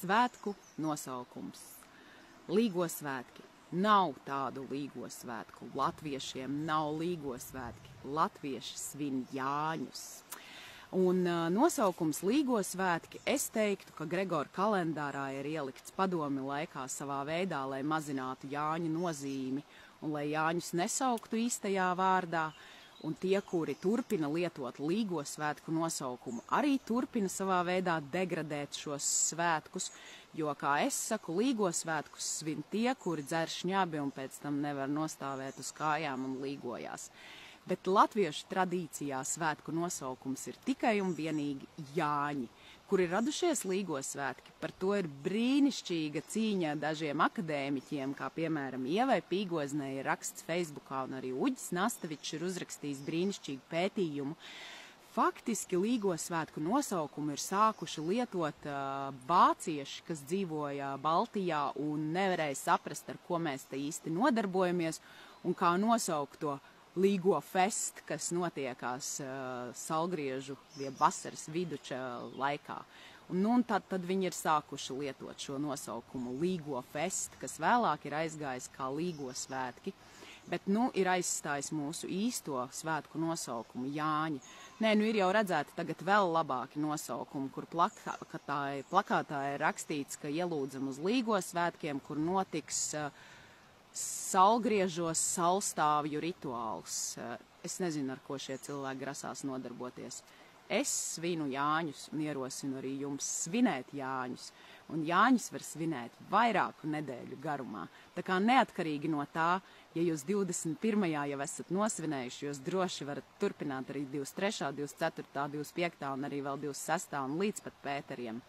Svētku nosaukums. Līgo svētki. Nav tādu līgo svētku. Latviešiem nav līgo svētki. Latvieši svin Jāņus. Un nosaukums līgo svētki, es teiktu, ka Gregora kalendārā ir ielikts padomi laikā savā veidā, lai mazinātu Jāņu nozīmi un lai Jāņus nesauktu īstajā vārdā. Un tie, kuri turpina lietot līgo svētku nosaukumu, arī turpina savā veidā degradēt šos svētkus, jo, kā es saku, līgo svētkus svin tie, kuri dzer šņabi un pēc tam nevar nostāvēt uz kājām un līgojās. Bet latviešu tradīcijā svētku nosaukums ir tikai un vienīgi Jāņi, kuri radušies līgo svētki. Par to ir brīnišķīga cīņa dažiem akadēmiķiem, kā piemēram Ievai Pīgoznei ir raksts Facebookā, un arī Uģis Nastavičs ir uzrakstījis brīnišķīgu pētījumu. Faktiski līgo svētku nosaukumu ir sākuši lietot vācieši, kas dzīvoja Baltijā un nevarēja saprast, ar ko mēs te īsti nodarbojamies un kā nosaukt to Līgo fest, kas notiekās salgriežu vasaras viduča laikā. Un tad viņi ir sākuši lietot šo nosaukumu Līgo fest, kas vēlāk ir aizgājis kā Līgo svētki, bet ir aizstājis mūsu īsto svētku nosaukumu Jāņi. Nē, ir jau redzēti tagad vēl labāki nosaukumi, kur plakātā ir rakstīts, ka ielūdzam uz Līgo svētkiem, kur notiks salgriežos salstāvju rituāls. Es nezinu, ar ko šie cilvēki grasās nodarboties. Es svinu Jāņus un ierosinu arī jums svinēt Jāņus. Un Jāņus var svinēt vairāku nedēļu garumā. Tā kā neatkarīgi no tā, ja jūs 21. jau esat nosvinējuši, jūs droši varat turpināt arī 23., 24., 25. un arī vēl 26. un līdz pat Pēteriem.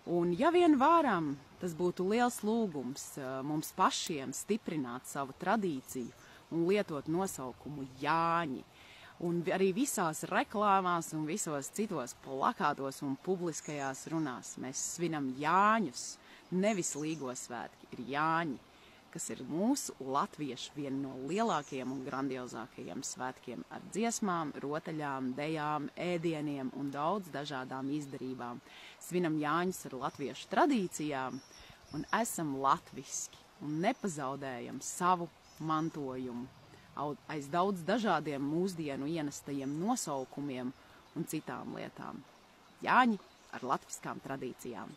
Un ja vien varam, tas būtu liels lūgums mums pašiem stiprināt savu tradīciju un lietot nosaukumu Jāņi. Un arī visās reklāmās un visos citos plakātos un publiskajās runās mēs svinam Jāņus, nevis līgo svētki, ir Jāņi, kas ir mūsu latviešu viena no lielākajiem un grandiozākajiem svētkiem ar dziesmām, rotaļām, dejām, ēdieniem un daudz dažādām izdarībām. Svinam Jāņus ar latviešu tradīcijām un esam latviski un nepazaudējam savu mantojumu aiz daudz dažādiem mūsdienu ienestajiem nosaukumiem un citām lietām. Jāņi ar latviskām tradīcijām.